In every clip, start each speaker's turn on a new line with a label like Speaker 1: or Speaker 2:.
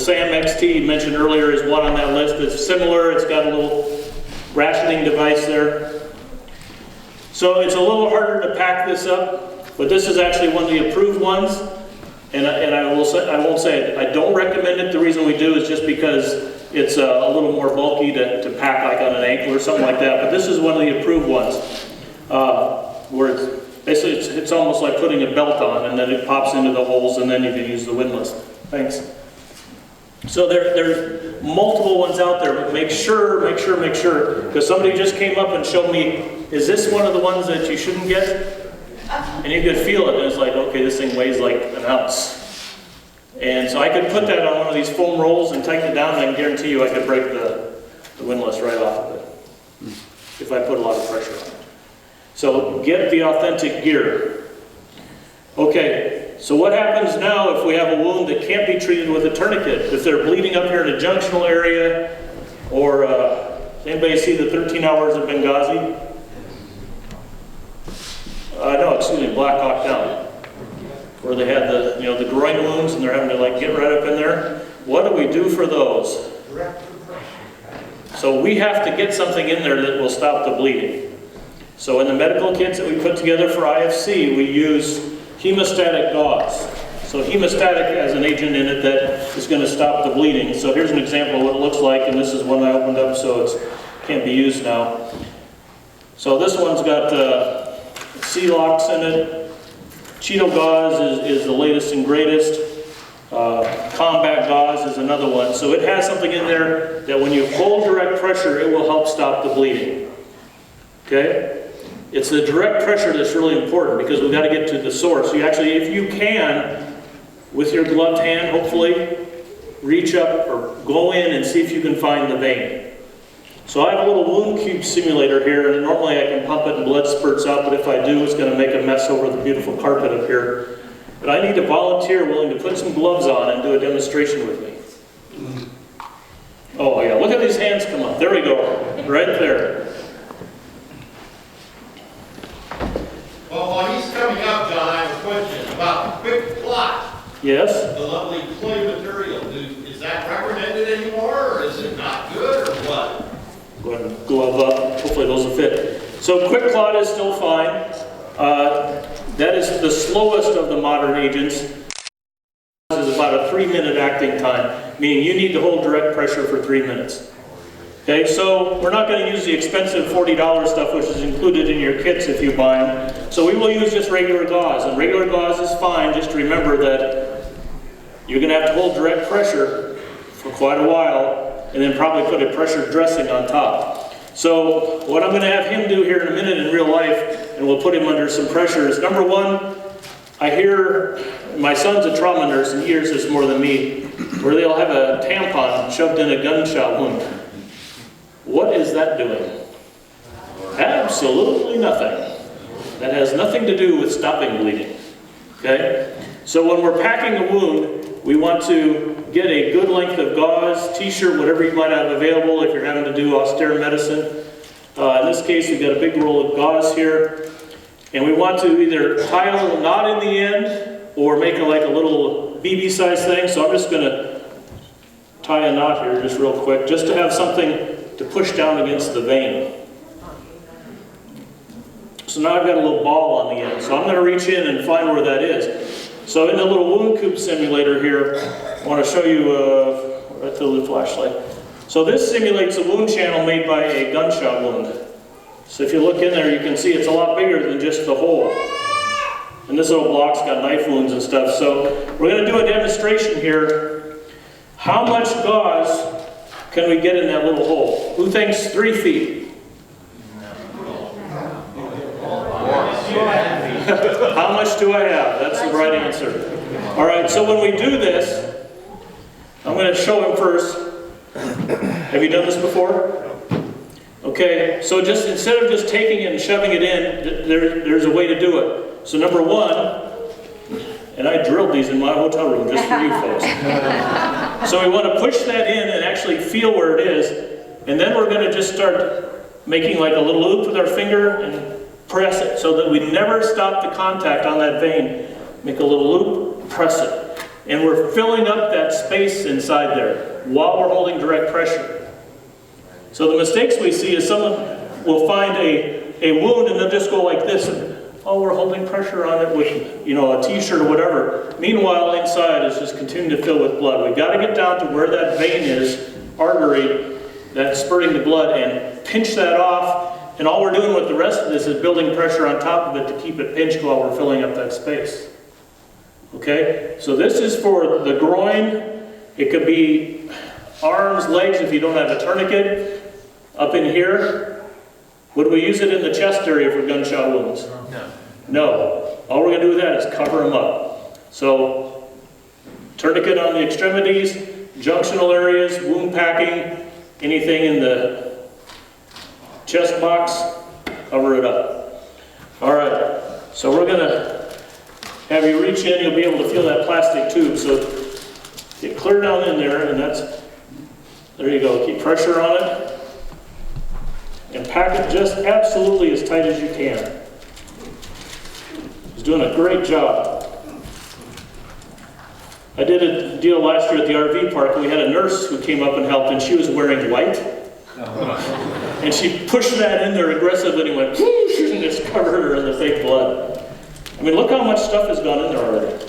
Speaker 1: SAM XT mentioned earlier is one on that list. It's similar. It's got a little rationing device there. So it's a little harder to pack this up, but this is actually one of the approved ones. And I won't say it. I don't recommend it. The reason we do is just because it's a little more bulky to pack like on an ankle or something like that. But this is one of the approved ones, where it's almost like putting a belt on, and then it pops into the holes, and then you can use the windlass. Thanks. So there's multiple ones out there, but make sure, because somebody just came up and showed me, is this one of the ones that you shouldn't get? And you could feel it, and it's like, okay, this thing weighs like an ounce. And so I could put that on one of these foam rolls and tighten it down, and I can guarantee you I could break the windlass right off of it if I put a lot of pressure on it. So get the authentic gear. Okay, so what happens now if we have a wound that can't be treated with a tourniquet? If they're bleeding up here in the junctional area, or anybody see the 13 Hours of Benghazi? No, excuse me, Black Hawk Down, where they had the groin wounds and they're having to like get right up in there. What do we do for those? So we have to get something in there that will stop the bleeding. So in the medical kits that we put together for IFC, we use hemostatic gauze. So hemostatic has an agent in it that is going to stop the bleeding. So here's an example of what it looks like, and this is one I opened up so it can't be used now. So this one's got C-locks in it. Cheeto gauze is the latest and greatest. Combat gauze is another one. So it has something in there that when you hold direct pressure, it will help stop the bleeding. Okay? It's the direct pressure that's really important because we've got to get to the source. You actually, if you can, with your gloved hand, hopefully, reach up or go in and see if you can find the vein. So I have a little wound cube simulator here, and normally I can pump it and blood spurts out, but if I do, it's going to make a mess over the beautiful carpet up here. But I need a volunteer willing to put some gloves on and do a demonstration with me. Oh yeah, look at these hands come up. There we go, right there.
Speaker 2: Well, while he's coming up, John, I have a question about quick clot.
Speaker 1: Yes?
Speaker 2: The lovely clay material. Is that recommended anymore, or is it not good, or what?
Speaker 1: Go ahead and glove up. Hopefully those will fit. So quick clot is still fine. That is the slowest of the modern agents. It is about a 3-minute acting time, meaning you need to hold direct pressure for 3 minutes. Okay, so we're not going to use the expensive $40 stuff, which is included in your kits if you buy them. So we will use just regular gauze, and regular gauze is fine. Just remember that you're going to have to hold direct pressure for quite a while, and then probably put a pressure dressing on top. So what I'm going to have him do here in a minute in real life, and we'll put him under some pressure, is number one, I hear, my son's a trauma nurse, and he hears this more than me, where they'll have a tampon shoved in a gunshot wound. What is that doing? Absolutely nothing. That has nothing to do with stopping bleeding. Okay? So when we're packing a wound, we want to get a good length of gauze, t-shirt, whatever you might have available if you're having to do austere medicine. In this case, we've got a big roll of gauze here. And we want to either tie a little knot in the end or make it like a little BB size thing. So I'm just going to tie a knot here just real quick, just to have something to push down against the vein. So now I've got a little ball on the end. So I'm going to reach in and find where that is. So in the little wound cube simulator here, I want to show you right through the flashlight. So this simulates a wound channel made by a gunshot wound. So if you look in there, you can see it's a lot bigger than just the hole. And this little block's got knife wounds and stuff. So we're going to do a demonstration here. How much gauze can we get in that little hole? Who thinks 3 feet? How much do I have? That's the right answer. All right, so when we do this, I'm going to show him first. Have you done this before? Okay, so just instead of just taking it and shoving it in, there's a way to do it. So number one, and I drilled these in my hotel room just for you folks. So we want to push that in and actually feel where it is, and then we're going to just start making like a little loop with our finger and press it so that we never stop the contact on that vein. Make a little loop, press it. and we're filling up that space inside there while we're holding direct pressure. So the mistakes we see is someone will find a wound and they'll just go like this, and, oh, we're holding pressure on it with, you know, a t-shirt or whatever. Meanwhile, inside is just continuing to fill with blood. We've got to get down to where that vein is, artery, that's spurting the blood, and pinch that off. And all we're doing with the rest of this is building pressure on top of it to keep it pinched while we're filling up that space. Okay? So this is for the groin. It could be arms, legs if you don't have a tourniquet. Up in here. Would we use it in the chest area for gunshot wounds? No. All we're going to do with that is cover them up. So, tourniquet on the extremities, junctional areas, wound packing, anything in the chest box, cover it up. All right. So we're going to have you reach in. You'll be able to feel that plastic tube. So get clear down in there, and there you go. Keep pressure on it. And pack it just absolutely as tight as you can. He's doing a great job. I did a deal last year at the RV park, and we had a nurse who came up and helped, and she was wearing white. And she pushed that in there aggressively and went, whoosh, and just covered her in the fake blood. I mean, look how much stuff has gone in there already.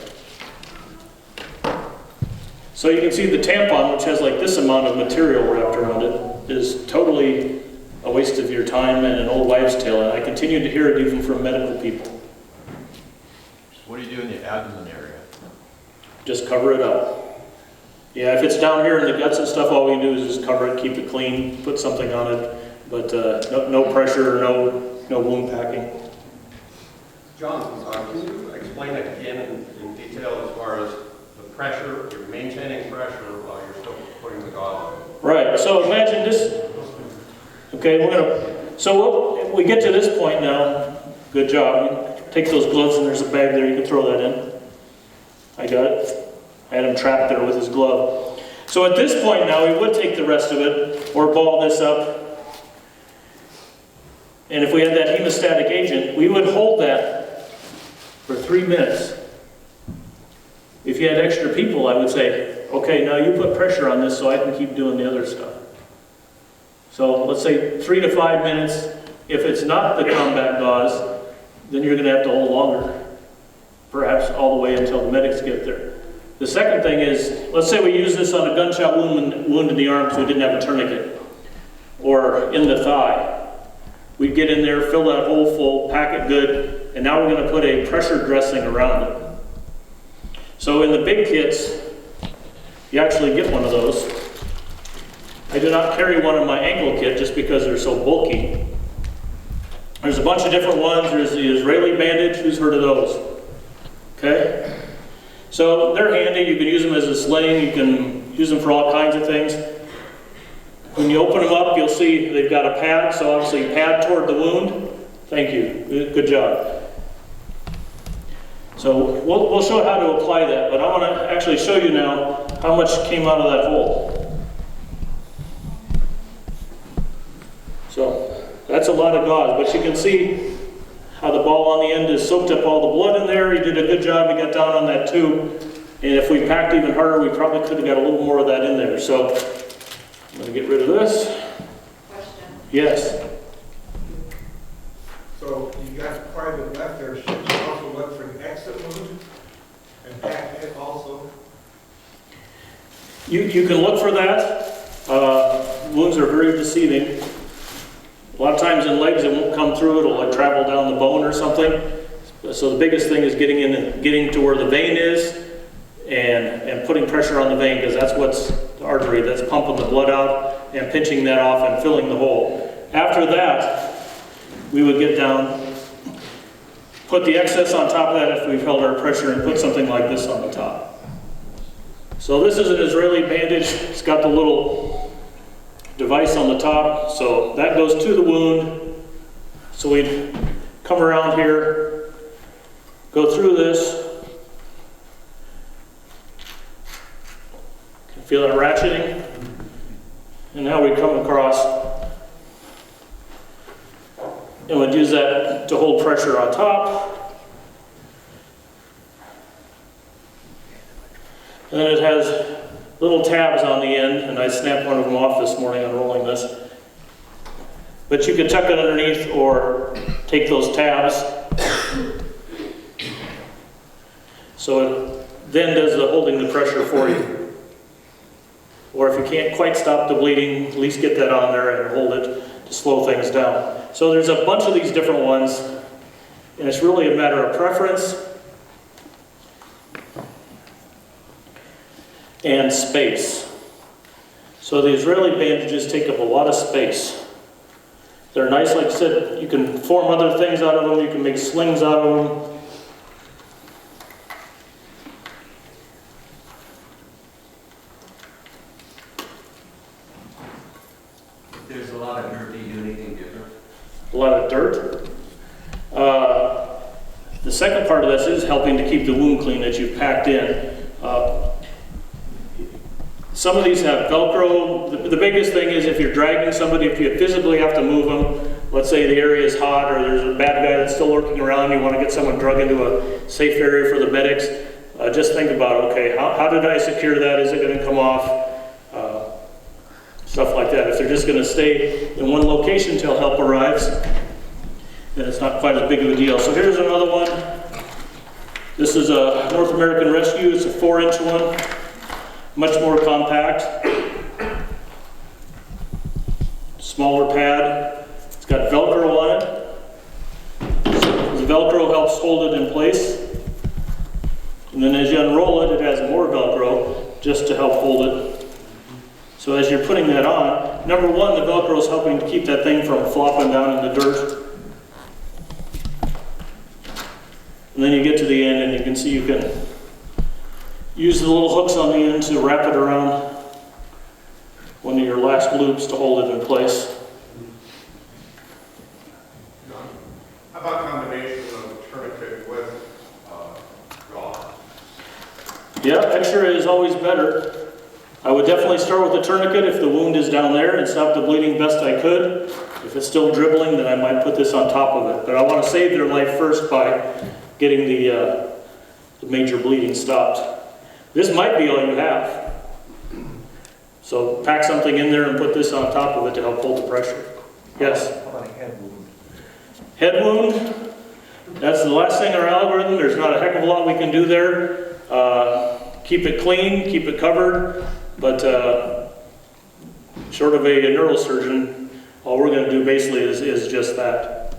Speaker 1: So you can see the tampon, which has like this amount of material wrapped around it, is totally a waste of your time and an old wives' tale, and I continue to hear it even from medical people.
Speaker 2: What do you do in the abdomen area?
Speaker 1: Just cover it up. Yeah, if it's down here in the guts and stuff, all we can do is just cover it, keep it clean, put something on it, but no pressure, no wound packing.
Speaker 3: John, can you explain again in detail as far as the pressure, you're maintaining pressure while you're still putting the gauze on?
Speaker 1: Right, so imagine this. Okay, so we get to this point now. Good job. You take those gloves and there's a bag there, you can throw that in. I got it. I had him trapped there with his glove. So at this point now, we would take the rest of it or ball this up. And if we had that hemostatic agent, we would hold that for 3 minutes. If you had extra people, I would say, okay, now you put pressure on this so I can keep doing the other stuff. So let's say 3 to 5 minutes. If it's not the combat gauze, then you're going to have to hold longer, perhaps all the way until the medics get there. The second thing is, let's say we use this on a gunshot wound in the arm so we didn't have a tourniquet, or in the thigh. We'd get in there, fill that hole full, pack it good, and now we're going to put a pressure dressing around it. So in the big kits, you actually get one of those. I do not carry one in my ankle kit just because they're so bulky. There's a bunch of different ones. There's the Israeli bandage. Who's heard of those? Okay? So they're handy. You can use them as a sling. You can use them for all kinds of things. When you open them up, you'll see they've got a pad. So obviously pad toward the wound. Thank you. Good job. So we'll show how to apply that. But I want to actually show you now how much came out of that hole. So that's a lot of gauze, but you can see how the ball on the end has soaked up all the blood in there. He did a good job. He got down on that tube. And if we packed even harder, we probably could have got a little more of that in there. So I'm going to get rid of this.
Speaker 4: Question.
Speaker 1: Yes.
Speaker 5: So you got quite a bit left there. Should you also look for the exit wound and pack it also?
Speaker 1: You can look for that. Wounds are very deceiving. A lot of times in legs it won't come through, it'll like travel down the bone or something. So the biggest thing is getting to where the vein is and putting pressure on the vein, because that's what's the artery that's pumping the blood out, and pinching that off and filling the hole. After that, we would get down, put the excess on top of that if we've held our pressure, and put something like this on the top. So this is an Israeli bandage. It's got the little device on the top, so that goes to the wound. So we'd come around here, go through this. Can feel it ratcheting. And now we come across, and we'd use that to hold pressure on top. And then it has little tabs on the end, and I snapped one of them off this morning unrolling this. But you can tuck it underneath or take those tabs. So it then does the holding the pressure for you. Or if you can't quite stop the bleeding, at least get that on there and hold it to slow things down. So there's a bunch of these different ones, and it's really a matter of preference and space. So the Israeli bandages take up a lot of space. They're nice, like I said, you can form other things out of them, you can make slings out of them.
Speaker 3: There's a lot of dirt. Do you do anything different?
Speaker 1: A lot of dirt. The second part of this is helping to keep the wound clean that you've packed in. Some of these have Velcro. The biggest thing is if you're dragging somebody, if you physically have to move them, let's say the area is hot or there's a bad guy that's still lurking around, you want to get someone drug into a safe area for the medics, just think about, okay, how did I secure that? Is it going to come off? Stuff like that. If they're just going to stay in one location till help arrives, then it's not quite as big of a deal. So here's another one. This is a North American Rescue. It's a 4-inch one, much more compact. Smaller pad. It's got Velcro on it. The Velcro helps hold it in place. And then as you unroll it, it has more Velcro just to help hold it. So as you're putting that on, number one, the Velcro is helping to keep that thing from flopping down in the dirt. And then you get to the end and you can see you can use the little hooks on the end to wrap it around one of your last loops to hold it in place.
Speaker 5: How about combination of tourniquet with gauze?
Speaker 1: Yeah, extra is always better. I would definitely start with a tourniquet if the wound is down there and stop the bleeding best I could. If it's still dribbling, then I might put this on top of it. But I want to save their life first by getting the major bleeding stopped. This might be all you have. So pack something in there and put this on top of it to help hold the pressure. Yes?
Speaker 5: How about a head wound?
Speaker 1: Head wound, that's the last thing in our algorithm. There's not a heck of a lot we can do there. Keep it clean, keep it covered, but short of a neurosurgeon, all we're going to do basically is just that.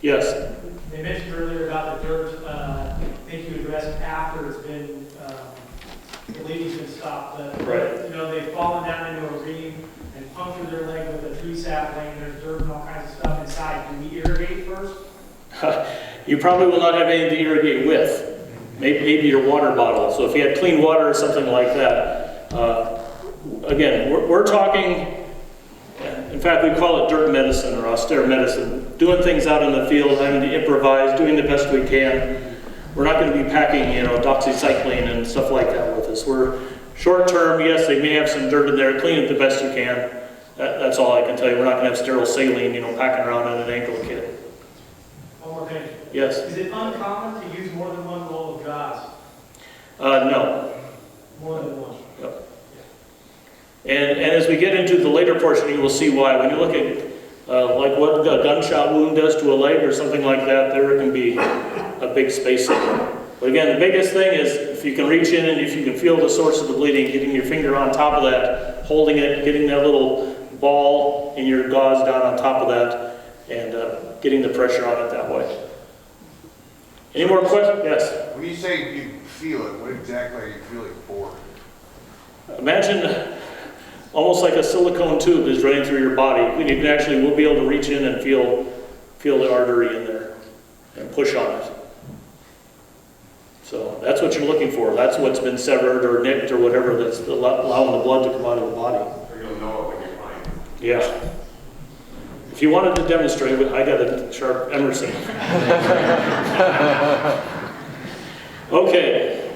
Speaker 1: Yes?
Speaker 4: They mentioned earlier about the dirt. I think you addressed after it's been, the bleeding's been stopped.
Speaker 1: Right.
Speaker 4: You know, they've fallen down into a ravine and punctured their leg with a tree sapling. There's dirt and all kinds of stuff inside. Do we irrigate first?
Speaker 1: You probably will not have anything to irrigate with. Maybe your water bottle. So if you had clean water or something like that. Again, we're talking, in fact, we call it dirt medicine or austere medicine. Doing things out in the field, having to improvise, doing the best we can. We're not going to be packing, doxycycline and stuff like that with us. We're short term, yes, they may have some dirt in there. Clean it the best you can. That's all I can tell you. We're not going to have sterile saline, packing around on an ankle kit.
Speaker 4: One more thing.
Speaker 1: Yes?
Speaker 4: Is it uncommon to use more than one roll of gauze?
Speaker 1: No.
Speaker 4: More than one?
Speaker 1: Yep. And as we get into the later portion, you will see why. When you look at like what a gunshot wound does to a leg or something like that, there can be a big space in there. But again, the biggest thing is if you can reach in and if you can feel the source of the bleeding, getting your finger on top of that, holding it, getting that little ball in your gauze down on top of that, and getting the pressure on it that way. Any more questions? Yes?
Speaker 6: When you say you feel it, what exactly are you feeling for?
Speaker 1: Imagine almost like a silicone tube is running through your body. You can actually, we'll be able to reach in and feel the artery in there and push on it. So that's what you're looking for. That's what's been severed or nicked or whatever that's allowing the blood to come out of the body.
Speaker 3: So you'll know it when you find it.
Speaker 1: Yeah. If you wanted to demonstrate it, I got a sharp Emerson. Okay,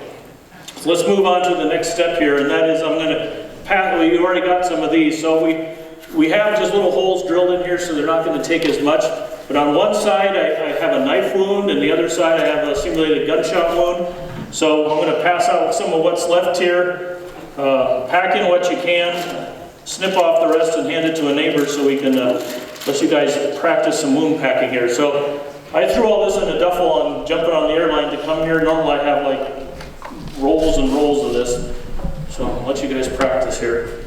Speaker 1: so let's move on to the next step here, and that is I'm going to pat. Well, you already got some of these, so we have just little holes drilled in here, so they're not going to take as much. But on one side, I have a knife wound, and the other side I have a simulated gunshot wound. So I'm going to pass out some of what's left here. Pack in what you can, snip off the rest and hand it to a neighbor so we can let you guys practice some wound packing here. So I threw all this in a duffel on jumping on the airline to come here. Normally I have like rolls and rolls of this. So I'll let you guys practice here.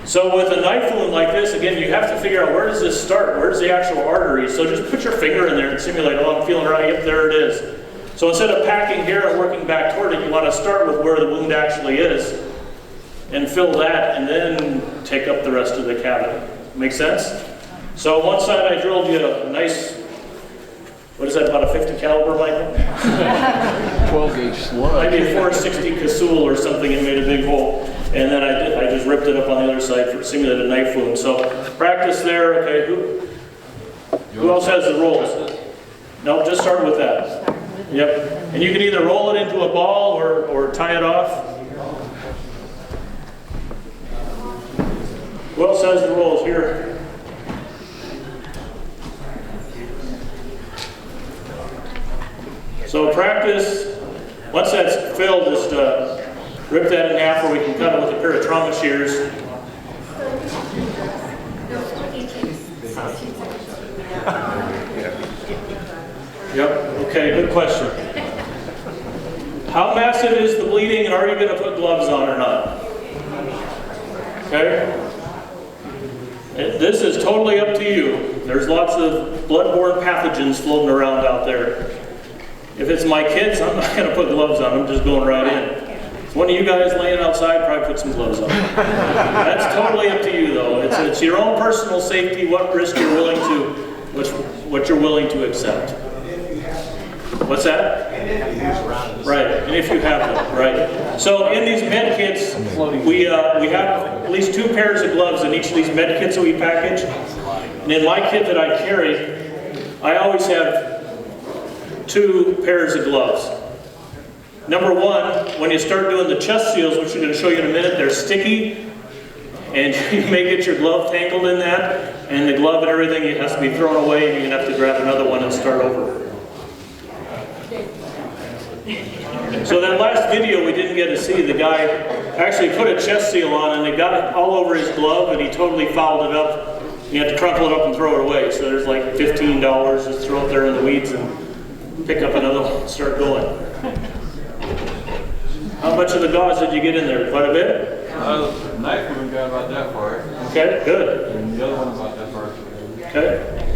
Speaker 1: So with a knife wound like this, again, you have to figure out where does this start? Where's the actual artery? So just put your finger in there and simulate, oh, I'm feeling right, yep, there it is. So instead of packing here and working back toward it, you want to start with where the wound actually is and fill that and then take up the rest of the cavity. Make sense? So on one side I drilled you a nice, what is that, about a 50 caliber, Michael?
Speaker 7: 12 gauge slug.
Speaker 1: Maybe a 460 Casul or something and made a big hole. And then I just ripped it up on the other side for simulated knife wound. So practice there. Okay, who else has the rolls? No, just start with that. Yep. And you can either roll it into a ball or tie it off. Who else has the rolls here? So practice. Once that's filled, just rip that in half, or we can cut it with a pair of trauma shears. Yep, okay, good question. How massive is the bleeding, and are you going to put gloves on or not? Okay? This is totally up to you. There's lots of bloodborne pathogens floating around out there. If it's my kids, I'm not going to put gloves on. I'm just going right in. If one of you guys laying outside, probably put some gloves on. That's totally up to you, though. It's your own personal safety, what risk you're willing to, what you're willing to accept. What's that? Right, and if you have them, right. So in these med kits, we have at least 2 pairs of gloves in each of these med kits that we package. And in my kit that I carry, I always have 2 pairs of gloves. Number 1, when you start doing the chest seals, which I'm going to show you in a minute, they're sticky, and you may get your glove tangled in that, and the glove and everything it has to be thrown away, and you're going to have to grab another one and start over. So that last video we didn't get to see, the guy actually put a chest seal on and it got it all over his glove and he totally fouled it up. You have to crumple it up and throw it away. So there's like $15, just throw it there in the weeds and pick up another one and start going. How much of the gauze did you get in there? Quite a bit?
Speaker 7: The knife wound got about that far.
Speaker 1: Okay, good.
Speaker 7: And the other one about that far.
Speaker 1: Okay.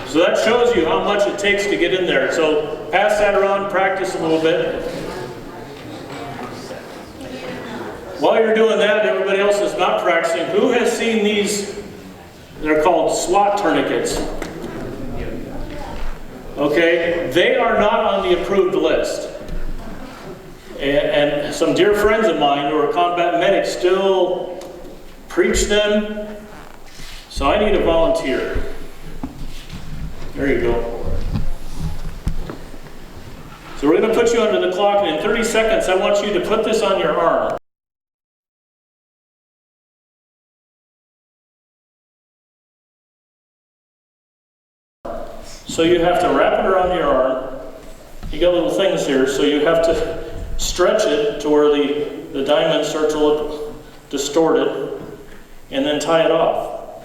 Speaker 1: So that shows you how much it takes to get in there. So pass that around, practice a little bit. While you're doing that, everybody else is not practicing. Who has seen these? They're called SWAT tourniquets. Okay, they are not on the approved list. And some dear friends of mine who are combat medics still preach them. So I need a volunteer. There you go. So we're going to put you under the clock, and in 30 seconds I want you to put this on your arm. So you have to wrap it around your arm. You got little things here, so you have to stretch it to where the diamond starts to look distorted, and then tie it off.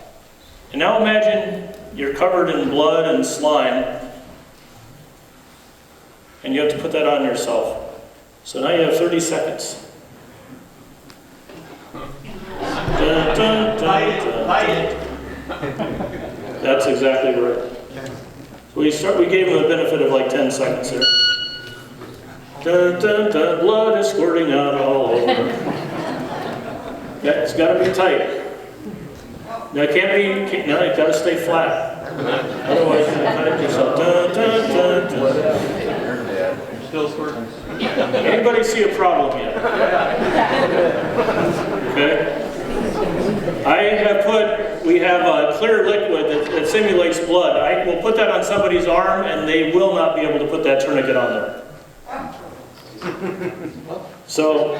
Speaker 1: And now imagine you're covered in blood and slime, and you have to put that on yourself. So now you have 30 seconds. Dun, dun, dun, dun. That's exactly right. So we gave him a benefit of like 10 seconds here. Dun, dun, dun, blood is squirting out all over. Yeah, it's got to be tight. Now it no, you've got to stay flat. Otherwise, you cut yourself. Dun, dun, dun, dun.
Speaker 7: Still squirting.
Speaker 1: Anybody see a problem yet? Okay. We have a clear liquid that simulates blood. I will put that on somebody's arm and they will not be able to put that tourniquet on there. So,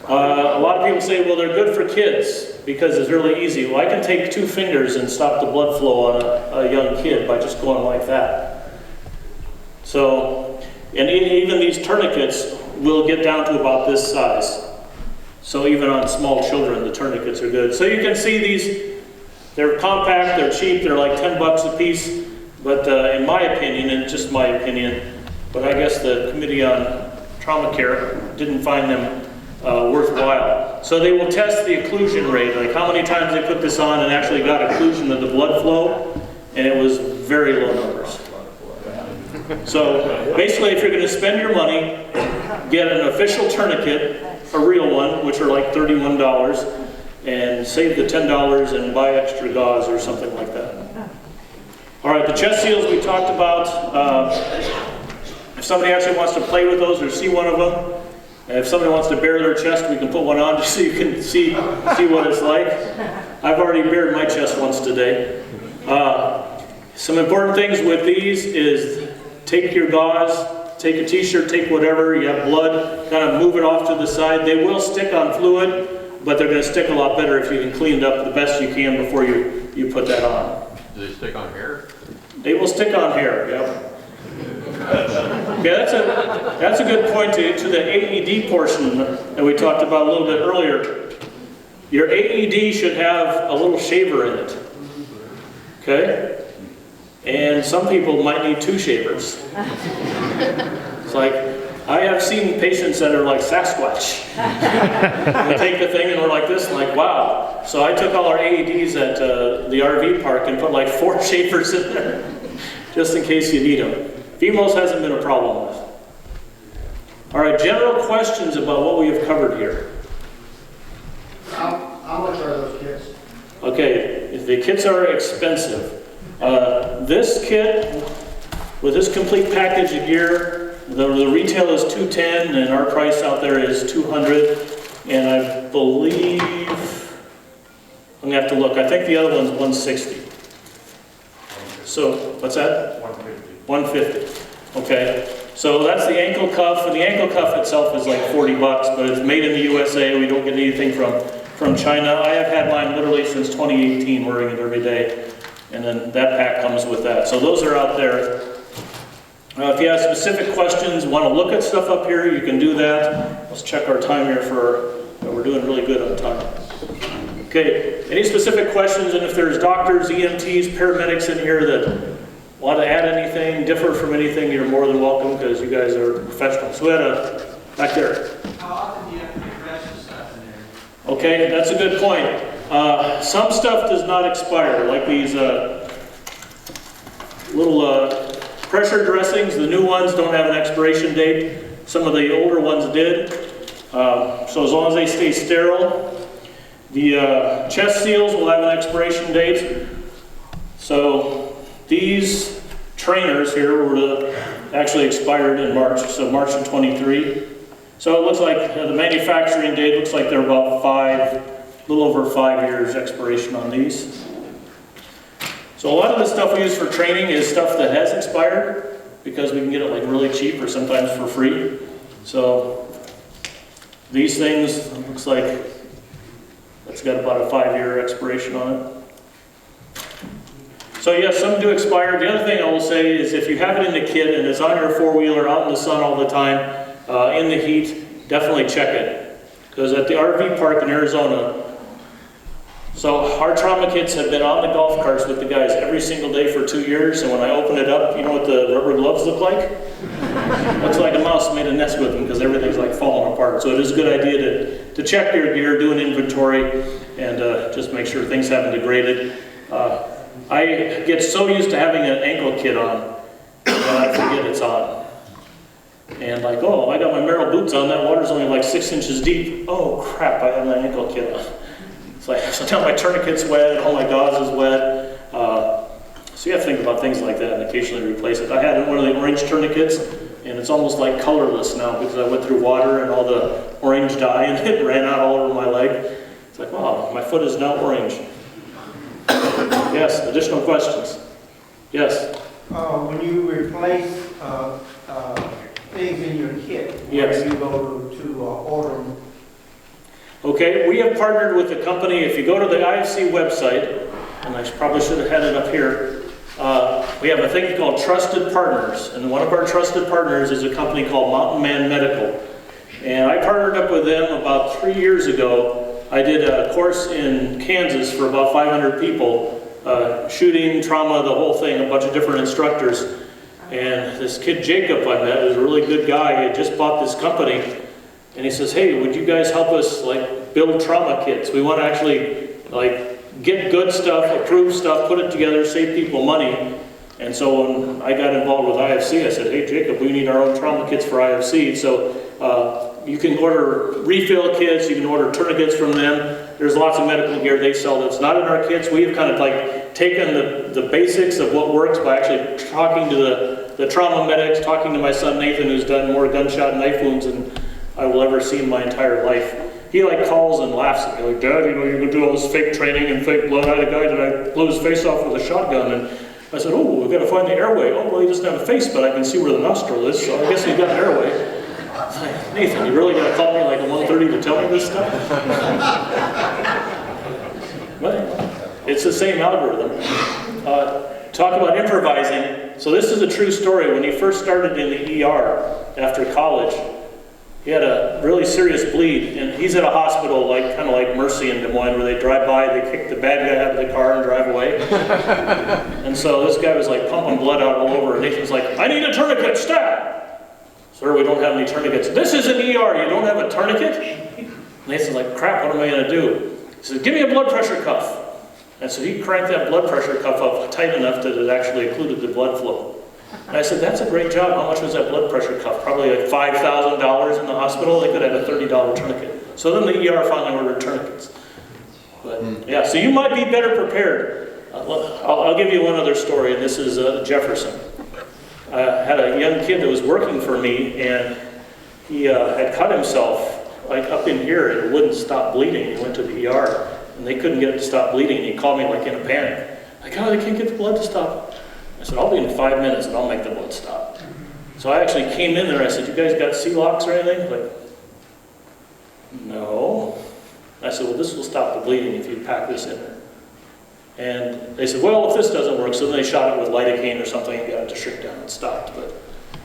Speaker 1: a lot of people say, well, they're good for kids because it's really easy. Well, I can take 2 fingers and stop the blood flow on a young kid by just going like that. So, and even these tourniquets will get down to about this size. So even on small children, the tourniquets are good. So you can see these, they're compact, they're cheap, they're like 10 bucks a piece. But in my opinion, and just my opinion, but I guess the Committee on Trauma Care didn't find them worthwhile. So they will test the occlusion rate, like how many times they put this on and actually got occlusion of the blood flow, and it was very low numbers. So basically, if you're going to spend your money, get an official tourniquet, a real one, which are like $31, and save the $10 and buy extra gauze or something like that. All right, the chest seals we talked about. If somebody actually wants to play with those or see one of them, and if somebody wants to bare their chest, we can put one on just so you can see what it's like. I've already bared my chest once today. Some important things with these is take your gauze, take a t-shirt, take whatever, you have blood, kind of move it off to the side. They will stick on fluid, but they're going to stick a lot better if you can clean it up the best you can before you put that on.
Speaker 3: Do they stick on hair?
Speaker 1: They will stick on hair, yep. Yeah, that's a good point to the AED portion that we talked about a little bit earlier. Your AED should have a little shaver in it, okay? And some people might need 2 shavers. It's like, I have seen patients that are like Sasquatch. We take the thing and we're like this, like, wow. So I took all our AEDs at the RV park and put like 4 shavers in there, just in case you need them. Females hasn't been a problem with. All right, general questions about what we have covered here.
Speaker 2: How much are those kits?
Speaker 1: Okay, the kits are expensive. This kit, with this complete package of gear, the retail is $210 and our price out there is $200. And I believe, I'm gonna have to look, I think the other one's $160. So, what's that? $150. Okay, so that's the ankle cuff, and the ankle cuff itself is like 40 bucks, but it's made in the USA. We don't get anything from China. I have had mine literally since 2018, wearing it every day, and then that pack comes with that. So those are out there. If you have specific questions, want to look at stuff up here, you can do that. Let's check our time here we're doing really good on time. Okay, any specific questions, and if there's doctors, EMTs, paramedics in here that want to add anything, differ from anything, you're more than welcome because you guys are professionals. So we had a back there.
Speaker 4: How often do you have to refresh the stuff in there?
Speaker 1: Okay, that's a good point. Some stuff does not expire, like these little pressure dressings. The new ones don't have an expiration date. Some of the older ones did. So as long as they stay sterile. The chest seals will have an expiration date. So these trainers here were actually expired in March, so March of 23. So it looks like the manufacturing date looks like they're about a little over 5 years expiration on these. So a lot of the stuff we use for training is stuff that has expired because we can get it like really cheap or sometimes for free. So these things, it looks like it's got about a 5-year expiration on it. So yes, some do expire. The other thing I will say is if you have it in the kit and it's on your 4-wheeler out in the sun all the time, in the heat, definitely check it. Because at the RV park in Arizona, so our trauma kits have been on the golf carts with the guys every single day for 2 years, and when I open it up, you know what the rubber gloves look like? Looks like a mouse made a nest with them because everything's like falling apart. So it is a good idea to check your gear, do an inventory, and just make sure things haven't degraded. I get so used to having an ankle kit on that I forget it's on. And like, oh, I got my Merrill boots on, that water's only like 6 inches deep. Oh crap, I have my ankle kit on. It's like, so now my tourniquet's wet, all my gauze is wet. So you have to think about things like that and occasionally replace it. I had one of the orange tourniquets, and it's almost like colorless now because I went through water and all the orange dye and it ran out all over my leg. It's like, wow, my foot is now orange. Yes, additional questions? Yes?
Speaker 5: When you replace things in your kit,
Speaker 1: Yes.
Speaker 5: when you go to order them,
Speaker 1: Okay, we have partnered with a company. If you go to the IFC website, and I probably should have had it up here, but we have a thing called Trusted Partners, and one of our trusted partners is a company called Mountain Man Medical. And I partnered up with them about 3 years ago. I did a course in Kansas for about 500 people, shooting, trauma, the whole thing, a bunch of different instructors. And this kid Jacob I met was a really good guy. He had just bought this company, and he says, "Hey, would you guys help us like build trauma kits? We want to actually like get good stuff, approved stuff, put it together, save people money." And so when I got involved with IFC, I said, "Hey Jacob, we need our own trauma kits for IFC." So you can order refill kits, you can order tourniquets from them. There's lots of medical gear they sell that's not in our kits. We have kind of like taken the basics of what works by actually talking to the trauma medics, talking to my son Nathan, who's done more gunshot and knife wounds than I will ever see in my entire life. He like calls and laughs at me like, "Dad, you know, you're gonna do all this fake training and fake blood." I had a guy that I blew his face off with a shotgun, and I said, "Oh, we've got to find the airway." "Oh, well, he doesn't have a face, but I can see where the nostril is, so I guess he's got an airway." I was like, "Nathan, you really got to call me like at 1:30 to tell me this stuff?" But it's the same algorithm. Talk about improvising. So this is a true story. When he first started in the ER after college, he had a really serious bleed, and he's at a hospital like kind of like Mercy in Des Moines, where they drive by, they kick the bad guy out of the car and drive away. And so this guy was like pumping blood out all over, and Nathan's like, "I need a tourniquet, stab!" "Sir, we don't have any tourniquets." "This is an ER, you don't have a tourniquet?" Nathan's like, "Crap, what am I going to do?" He said, "Give me a blood pressure cuff." And so he cranked that blood pressure cuff up tight enough that it actually occluded the blood flow. And I said, "That's a great job. How much was that blood pressure cuff?" "Probably like $5,000 in the hospital. They could have a $30 tourniquet." So then the ER finally ordered tourniquets. But yeah, so you might be better prepared. I'll give you one other story, and this is Jefferson. I had a young kid that was working for me, and he had cut himself like up in here, and it wouldn't stop bleeding. He went to the ER, and they couldn't get it to stop bleeding. He called me like in a panic. Like, "Oh, they can't get the blood to stop." I said, "I'll be in 5 minutes and I'll make the blood stop." So I actually came in there, I said, "You guys got C-locks or anything?" Like, "No." I said, "Well, this will stop the bleeding if you pack this in there." And they said, "Well, if this doesn't work," so then they shot it with lidocaine or something and got it to shrink down and stopped. But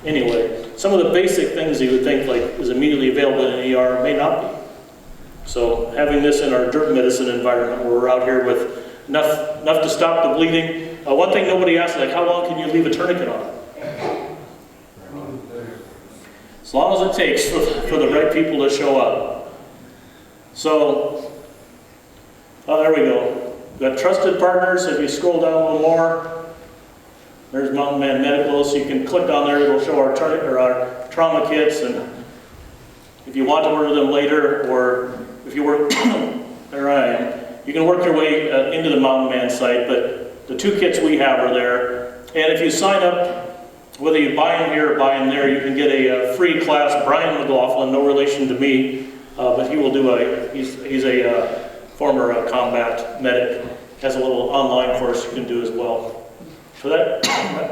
Speaker 1: anyway, some of the basic things you would think like is immediately available in an ER may not be. So having this in our dirt medicine environment where we're out here with enough to stop the bleeding. One thing nobody asked, like, how long can you leave a tourniquet on? As long as it takes for the right people to show up. So, there we go. We've got trusted partners. If you scroll down a little more, there's Mountain Man Medical, so you can click on there. It'll show our tourniquet or our trauma kits, and if you want to order them later, or if you work, there I am. You can work your way into the Mountain Man site, but the 2 kits we have are there. And if you sign up, whether you buy them here or buy them there, you can get a free class. Brian McLaughlin, no relation to me, but he will do he's a former combat medic, has a little online course you can do as well. So that,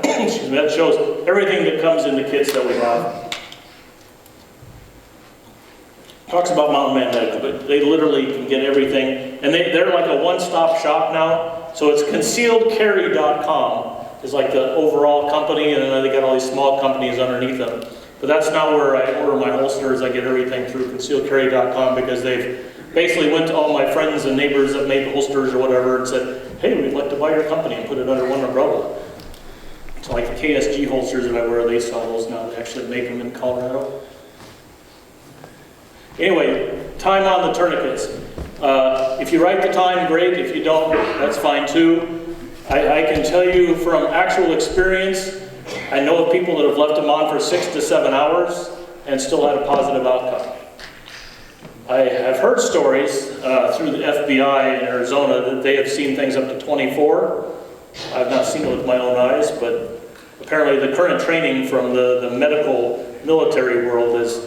Speaker 1: excuse me, that shows everything that comes in the kits that we have. Talks about Mountain Man Medical, but they literally can get everything, and they're like a one-stop shop now. So it's concealedcarry.com is like the overall company, and then they got all these small companies underneath them. But that's now where I order my holsters. I get everything through concealedcarry.com because they've basically went to all my friends and neighbors that made holsters or whatever and said, "Hey, we'd like to buy your company and put it under one umbrella." So like the KSG holsters that I wear, they sell those now. They actually make them in Colorado. Anyway, time on the tourniquets. If you write the time, great. If you don't, that's fine too. I can tell you from actual experience, I know of people that have left them on for 6 to 7 hours and still had a positive outcome. I have heard stories through the FBI in Arizona that they have seen things up to 24. I've not seen it with my own eyes, but apparently the current training from the medical military world is,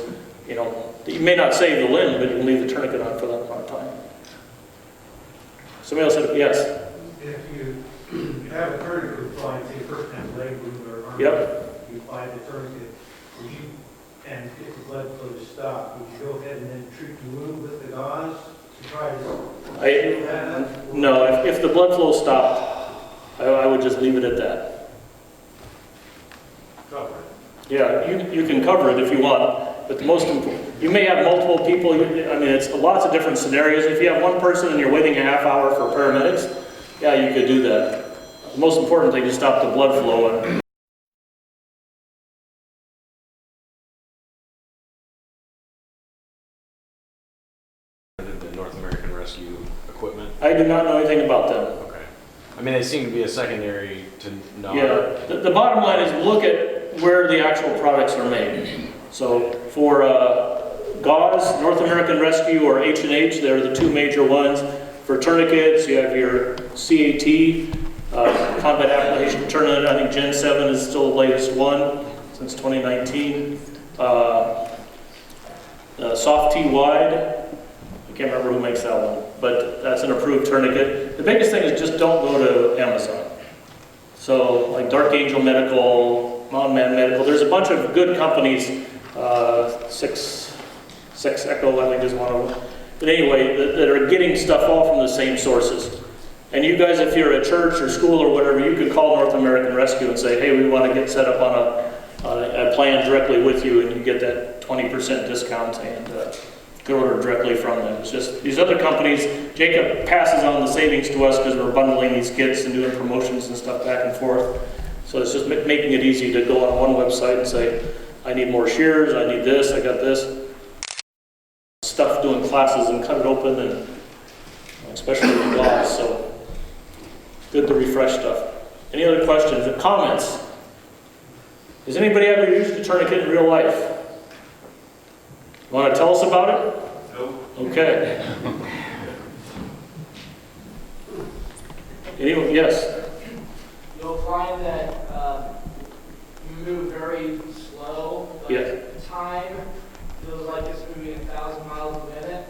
Speaker 1: you know, you may not save the limb, but you can leave the tourniquet on for that amount of time. Somebody else said, yes?
Speaker 5: If you have a tourniquet applied, say first time leg wound or arm,
Speaker 1: Yep.
Speaker 5: you apply the tourniquet, and if the blood flow to stop, would you go ahead and then treat the wound with the gauze to try to seal that up?
Speaker 1: No, if the blood flow stopped, I would just leave it at that. Yeah, you can cover it if you want, but the most important, you may have multiple people, I mean, it's lots of different scenarios. If you have one person and you're waiting a half hour for paramedics, yeah, you could do that. The most important thing is stop the blood flow.
Speaker 8: The North American Rescue equipment?
Speaker 1: I do not know anything about them.
Speaker 8: Okay. I mean, they seem to be a secondary to not.
Speaker 1: Yeah, the bottom line is look at where the actual products are made. So for gauze, North American Rescue or H&H, they're the two major ones. For tourniquets, you have your CAT, Combat Application Tourniquet. I think Gen 7 is still the latest one since 2019. Soft T Wide, I can't remember who makes that one, but that's an approved tourniquet. The biggest thing is just don't go to Amazon. So like Dark Angel Medical, Mountain Man Medical, there's a bunch of good companies, Six Echo I think is one of them. But anyway, that are getting stuff all from the same sources. And you guys, if you're at church or school or whatever, you could call North American Rescue and say, hey, we want to get set up on a plan directly with you, and you get that 20% discount and could order directly from them. It's just these other companies, Jacob passes on the savings to us because we're bundling these kits and doing promotions and stuff back and forth. So it's just making it easy to go on one website and say, I need more shears, I need this, I got this. Stuff doing classes and cut it open, and especially with gloves, so good to refresh stuff. Any other questions or comments? Has anybody ever used a tourniquet in real life? Want to tell us about it?
Speaker 2: Nope.
Speaker 1: Okay. Anyone? Yes.
Speaker 9: You'll find that you move very slow, but
Speaker 1: Yeah.
Speaker 9: time feels like it's moving 1,000 miles a minute.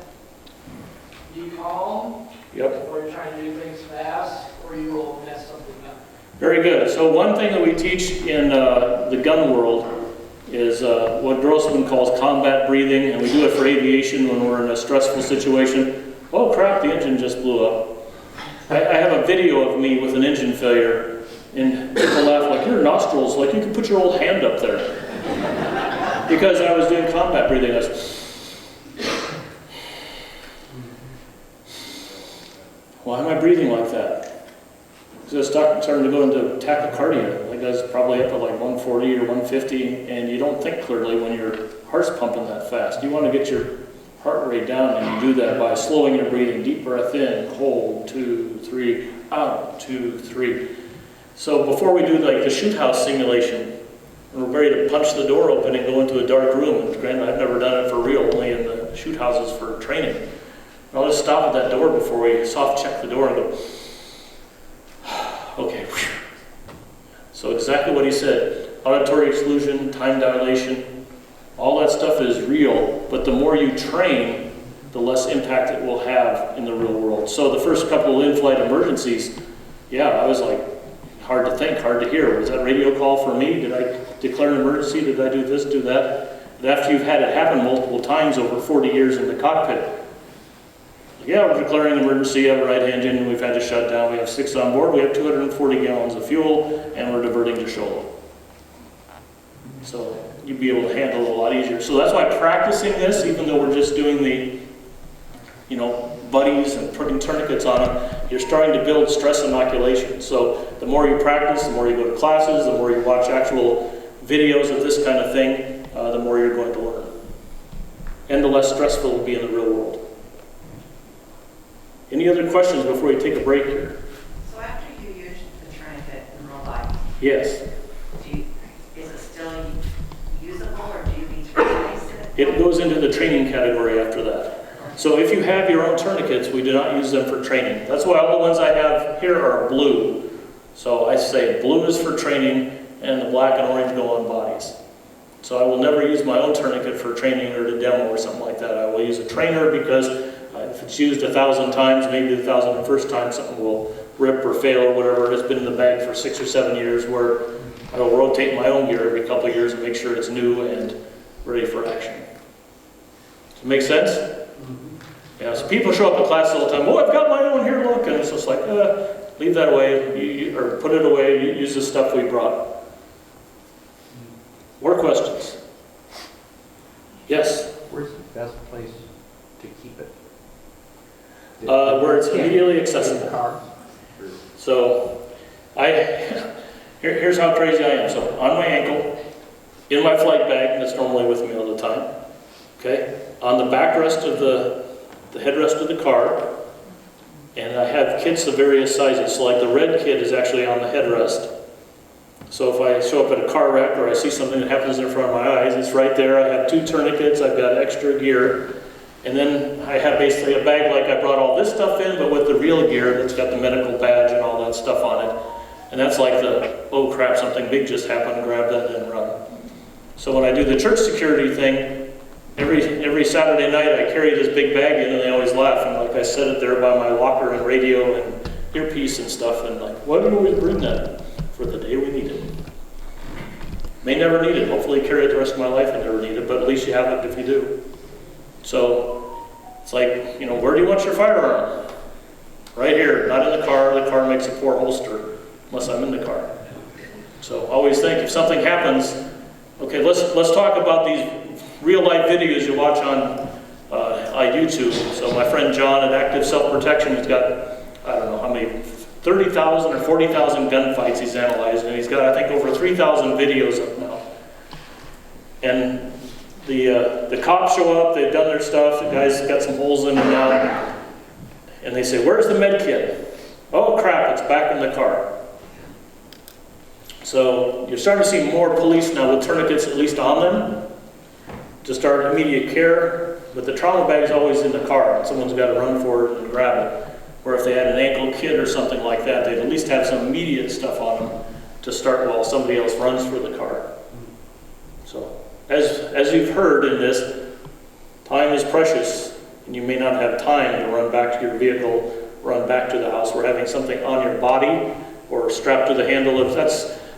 Speaker 9: Be calm,
Speaker 1: Yep.
Speaker 9: or you're trying to do things fast, or you will mess something up.
Speaker 1: Very good. So one thing that we teach in the gun world is what Grossman calls combat breathing, and we do it for aviation when we're in a stressful situation. Oh crap, the engine just blew up. I have a video of me with an engine failure, and people laugh like, your nostrils, like you can put your old hand up there. Because I was doing combat breathing. I was, why am I breathing like that? Because I'm starting to go into tachycardia. Like I was probably up at like 140 or 150, and you don't think clearly when your heart's pumping that fast. You want to get your heart rate down, and you do that by slowing your breathing. Deep breath in, hold, 2, 3, out, 2, 3. So before we do like the shoot house simulation, we're ready to punch the door open and go into a dark room. And granted, I've never done it for real, only in the shoot houses for training. And I'll just stop at that door before we soft check the door and go, okay. So exactly what he said, auditory exclusion, time dilation, all that stuff is real, but the more you train, the less impact it will have in the real world. So the first couple of in-flight emergencies, yeah, I was like, hard to think, hard to hear. Was that radio call for me? Did I declare an emergency? Did I do this, do that? But after you've had it happen multiple times over 40 years in the cockpit, yeah, we're declaring an emergency, have a right engine, we've had to shut down, we have 6 on board, we have 240 gallons of fuel, and we're diverting to Sholo. So you'd be able to handle it a lot easier. So that's why practicing this, even though we're just doing the, buddies and putting tourniquets on them, you're starting to build stress inoculation. So the more you practice, the more you go to classes, the more you watch actual videos of this kind of thing, the more you're going to learn. And the less stressful it will be in the real world. Any other questions before we take a break here?
Speaker 10: So after you use the tourniquet in real life,
Speaker 1: Yes.
Speaker 10: is it still usable, or do you need to replace it?
Speaker 1: It goes into the training category after that. So if you have your own tourniquets, we do not use them for training. That's why all the ones I have here are blue. So I say blue is for training, and the black and orange go on bodies. So I will never use my own tourniquet for training or to demo or something like that. I will use a trainer because if it's used 1,000 times, maybe the 1,001st time something will rip or fail or whatever. It's been in the bag for 6 or 7 years, where I will rotate my own gear every couple of years and make sure it's new and ready for action. Does it make sense? Yeah, so people show up at class all the time, oh, I've got my own here, look, and it's just like, leave that away, or put it away, use the stuff we brought. More questions? Here's how crazy I am. So on my ankle, in my flight bag, that's normally with me all the time, okay? On the backrest of the headrest of the car, and I have kits of various sizes. So like the red kit is actually on the headrest. So if I show up at a car wreck or I see something that happens in front of my eyes, it's right there. I have 2 tourniquets, I've got extra gear, and then I have basically a bag like I brought all this stuff in, but with the real gear that's got the medical badge and all that stuff on it. And that's like the, oh crap, something big just happened, grab that and run. So when I do the church security thing, every Saturday night I carry this big bag in and they always laugh. And like I set it there by my locker and radio and earpiece and stuff, and like, why do you always bring that? For the day we need it. May never need it. Hopefully carry it the rest of my life and never need it, but at least you have it if you do. So it's like, you know, where do you want your firearm? Right here, not in the car. The car makes a poor holster unless I'm in the car. So always think if something happens, okay, let's talk about these real life videos you watch on YouTube. So my friend John at Active Self-Protection has got, I don't know how many, 30,000 or 40,000 gunfights he's analyzed, and he's got, I think, over 3,000 videos up now. And the cops show up, they've done their stuff, the guy's got some holes in him now, and they say, where's the med kit? Oh crap, it's back in the car. So you're starting to see more police now with tourniquets at least on them to start immediate care, but the trauma bag is always in the car, and someone's got to run for it and grab it. Or if they had an ankle kit or something like that, they'd at least have some immediate stuff on them to start while somebody else runs for the car. So, as you've heard in this, time is precious, and you may not have time to run back to your vehicle, run back to the house, or having something on your body or strapped to the handle.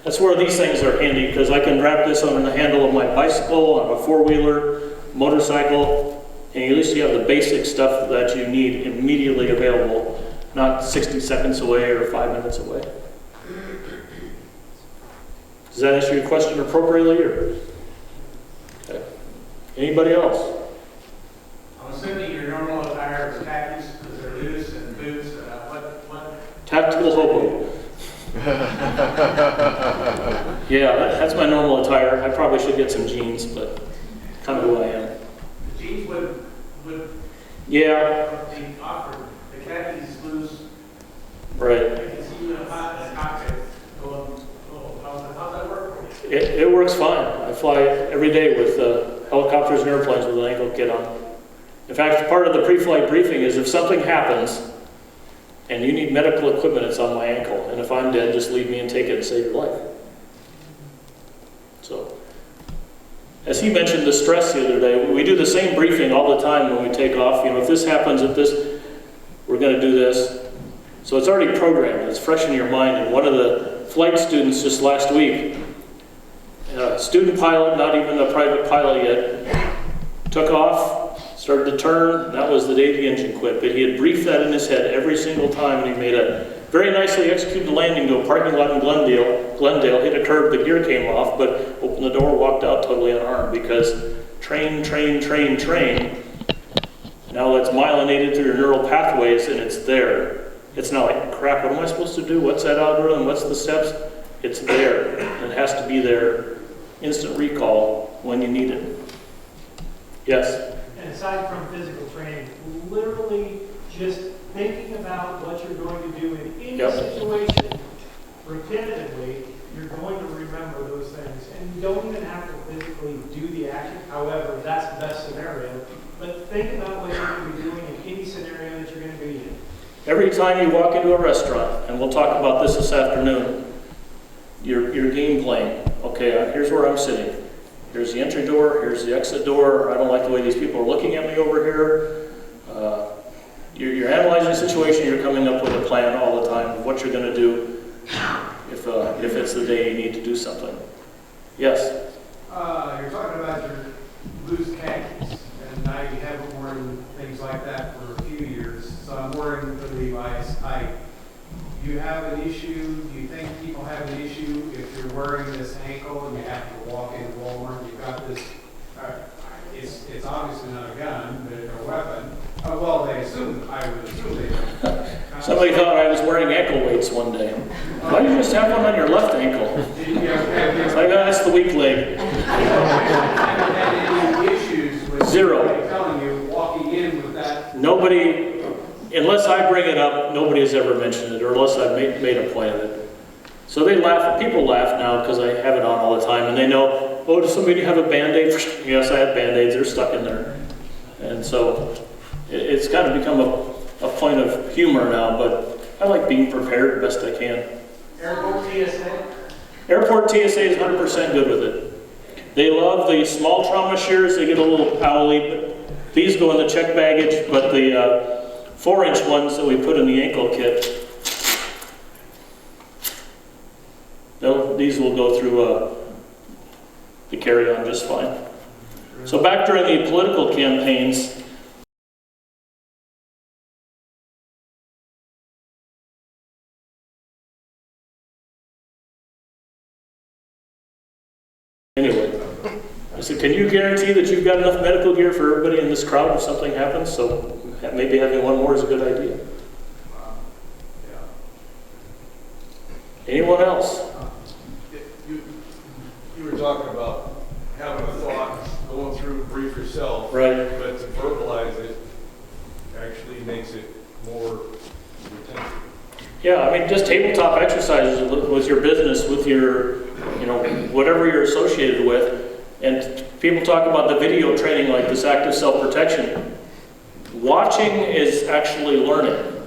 Speaker 1: That's where these things are handy, because I can wrap this on the handle of my bicycle, on a four-wheeler, motorcycle, and at least you have the basic stuff that you need immediately available, not 60 seconds away or 5 minutes away. Does that answer your question appropriately? Or? Okay. Anybody else?
Speaker 5: I'm assuming your normal attire is khakis because they're loose and boots. What?
Speaker 1: Tactical hobo. Yeah, that's my normal attire. I probably should get some jeans, but kind of who I am.
Speaker 5: The jeans would
Speaker 1: Yeah.
Speaker 5: be awkward. The khakis loose.
Speaker 1: Right.
Speaker 5: I can see you in a cockpit going, oh, how's that work for you?
Speaker 1: It works fine. I fly every day with helicopters and airplanes with an ankle kit on. In fact, part of the pre-flight briefing is if something happens and you need medical equipment, it's on my ankle. And if I'm dead, just leave me and take it and save your life. So, as he mentioned the stress the other day, we do the same briefing all the time when we take off. You know, if this happens at this, we're going to do this. So it's already programmed. It's fresh in your mind. And one of the flight students just last week, a student pilot, not even a private pilot yet, took off, started to turn, and that was the day the engine quit. But he had briefed that in his head every single time, and he made a very nicely executed landing to a parking lot in Glendale, hit a curb, the gear came off, but opened the door, walked out totally unharmed, because train. Now that's myelinated through your neural pathways, and it's there. It's not like, crap, what am I supposed to do? What's that algorithm? What's the steps? It's there, and it has to be there. Instant recall when you need it. Yes?
Speaker 4: And aside from physical training, literally just thinking about what you're going to do in any situation repetitively, you're going to remember those things. And you don't even have to physically do the action. However, that's the best scenario. But think about what you're going to be doing in any scenario that you're going to be in.
Speaker 1: Every time you walk into a restaurant, and we'll talk about this afternoon, your game plan. Okay, here's where I'm sitting. Here's the entry door, here's the exit door. I don't like the way these people are looking at me over here. You're analyzing the situation, you're coming up with a plan all the time of what you're going to do if it's the day you need to do something. Yes?
Speaker 5: You're talking about your loose khakis, and I haven't worn things like that for a few years, so I'm wearing the Levi's. Do you have an issue? Do you think people have an issue if you're wearing this ankle and you have to walk into Walmart and you've got this, it's obviously not a gun, but a weapon. Well, I would assume they do.
Speaker 1: Somebody thought I was wearing ankle weights one day. Why do you just have one on your left ankle? people laugh now because I have it on all the time, and they know, oh, does somebody have a Band-Aid? Yes, I have Band-Aids, they're stuck in there. And so it's kind of become a point of humor now, but I like being prepared best I can.
Speaker 4: Airport TSA?
Speaker 1: Airport TSA is 100% good with it. They love the small trauma shears, they get a little owly, but these go in the check baggage, but the 4-inch ones that we put in the ankle kit, these will go through the carry-on just fine. So back during the political campaigns, anyway, I said, can you guarantee that you've got enough medical gear for everybody in this crowd if something happens? So maybe having one more is a good idea. Anyone else?
Speaker 11: You were talking about having a thought, going through, brief yourself.
Speaker 1: Right.
Speaker 11: But to verbalize it actually makes it more retentive.
Speaker 1: Yeah, I mean, just tabletop exercises with your business, with your, whatever you're associated with. And people talk about the video training like this active self-protection. Watching is actually learning.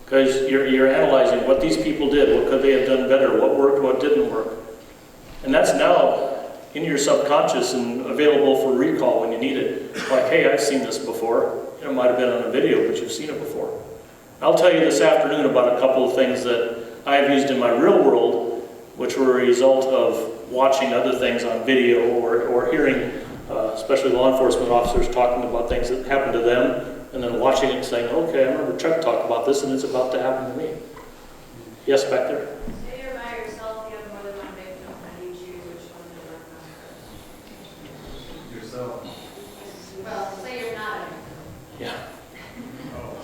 Speaker 1: Because you're analyzing what these people did, what could they have done better, what worked, what didn't work. And that's now in your subconscious and available for recall when you need it. Like, hey, I've seen this before. It might have been on a video, but you've seen it before. I'll tell you this afternoon about a couple of things that I have used in my real world, which were a result of watching other things on video or hearing, especially law enforcement officers talking about things that happened to them, and then watching it and saying, okay, I remember Chuck talked about this and it's about to happen to me. Yes, back there?
Speaker 12: Say you're by yourself, you have more than one victim, how do you choose which one to work on first?
Speaker 5: Yourself.
Speaker 12: Well, say you're not.
Speaker 1: Yeah.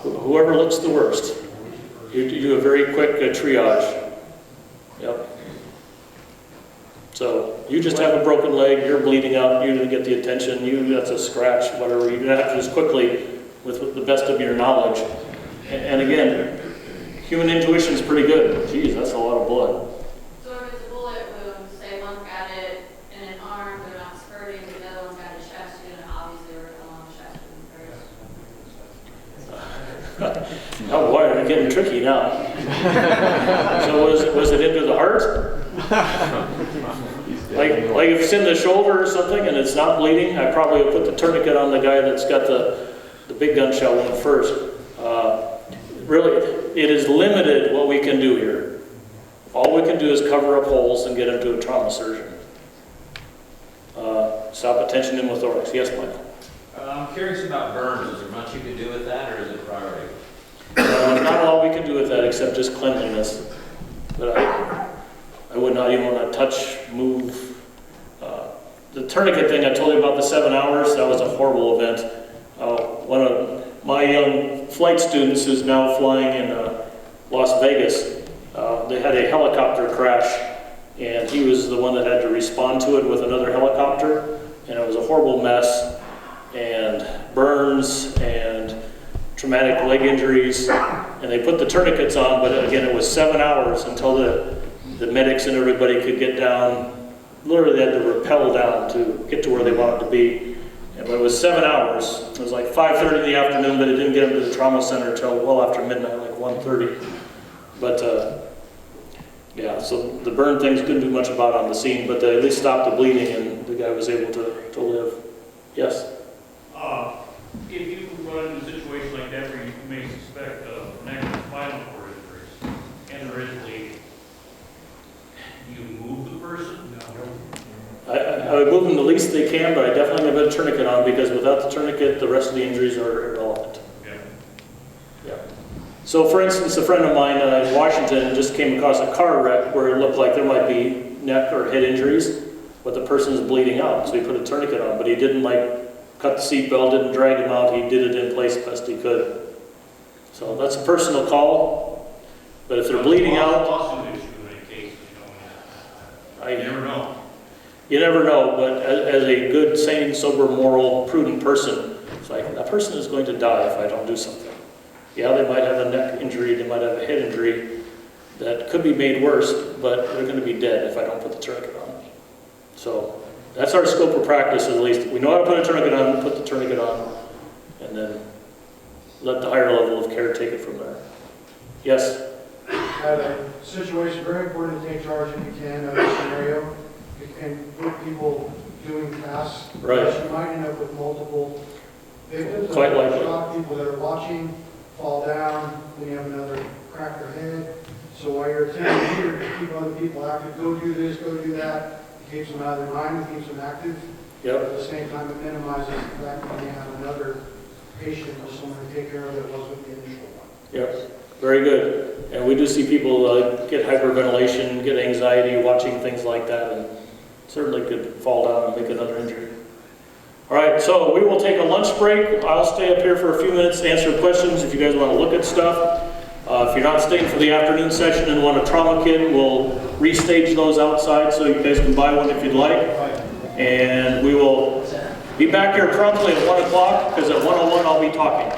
Speaker 1: Whoever looks the worst. You do a very quick triage. Yep. So you just have a broken leg, you're bleeding out, you didn't get the attention, that's a scratch, whatever. You have to just quickly, with the best of your knowledge. And again, human intuition is pretty good. Geez, that's a lot of blood.
Speaker 12: So if it's a bullet wound, say one got it in an arm, they're not spurting, but the other one got a chest wound, obviously we're along chest wound first.
Speaker 1: Oh boy, we're getting tricky now. So was it into the heart? Like if it's in the shoulder or something and it's not bleeding, I probably would put the tourniquet on the guy that's got the big gunshot wound first. Really, it is limited what we can do here. All we can do is cover up holes and get him to a trauma surgeon. Stop attention pneumothorax. Yes, Michael?
Speaker 8: I'm curious about burns. Is there much you can do with that, or is it a priority?
Speaker 1: Not all we can do with that except just cleanliness. But I would not even want to touch, move. The tourniquet thing I told you about, the 7 hours, that was a horrible event. One of my young flight students who's now flying in Las Vegas, they had a helicopter crash, and he was the one that had to respond to it with another helicopter, and it was a horrible mess, and burns, and traumatic leg injuries, and they put the tourniquets on, but again, it was 7 hours until the medics and everybody could get down. Literally, they had to rappel down to get to where they wanted to be. But it was 7 hours. It was like 5:30 in the afternoon, but it didn't get them to the trauma center until well after midnight, like 1:30. But yeah, so the burn things couldn't do much about on the scene, but they at least stopped the bleeding, and the guy was able to live. Yes?
Speaker 13: If you run into a situation like that where you may suspect neck and spinal cord injuries, and there is bleeding, do you move the person?
Speaker 1: I would move them the least they can, but I definitely have a tourniquet on, because without the tourniquet, the rest of the injuries are irrelevant.
Speaker 13: Okay.
Speaker 1: Yeah. So for instance, a friend of mine in Washington just came across a car wreck where it looked like there might be neck or head injuries, but the person's bleeding out, so he put a tourniquet on, but he didn't cut the seatbelt, didn't drag him out, he did it in place best he could. So that's a personal call, but if they're bleeding out...
Speaker 13: Lawsuit issue in any case, you never know.
Speaker 1: You never know, but as a good, sane, sober, moral, prudent person, it's like, that person is going to die if I don't do something. Yeah, they might have a neck injury, they might have a head injury, that could be made worse, but they're going to be dead if I don't put the tourniquet on. So that's our scope of practice, at least. We know how to put a tourniquet on, put the tourniquet on, and then let the higher level of care take it from there. Yes?
Speaker 5: At a situation, very important to take charge if you can of a scenario and put people doing tasks.
Speaker 1: Right.
Speaker 5: You might end up with multiple victims.
Speaker 1: Quite likely.
Speaker 5: Shot, people that are watching, fall down, then you have another crack their head. So while you're attempting here to keep other people active, go do this, go do that, it keeps them out of their mind, it keeps them active.
Speaker 1: Yep.
Speaker 5: At the same time, it minimizes the fact that you have another patient or someone to take care of that wasn't the initial one.
Speaker 1: Yep. Very good. And we do see people get hyperventilation, get anxiety, watching things like that, and certainly could fall down and make another injury. All right, so we will take a lunch break. I'll stay up here for a few minutes to answer questions if you guys want to look at stuff. If you're not staying for the afternoon session and want a trauma kit, we'll restage those outside so you guys can buy one if you'd like. And we will be back here promptly at 1 o'clock, because at 1:01 I'll be talking.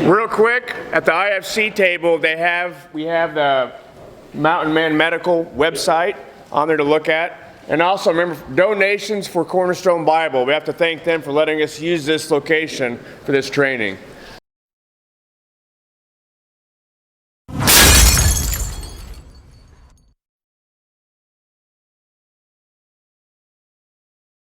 Speaker 14: Real quick, at the IFC table, we have the Mountain Man Medical website on there to look at. And also remember, donations for Cornerstone Bible. We have to thank them for letting us use this location for this training.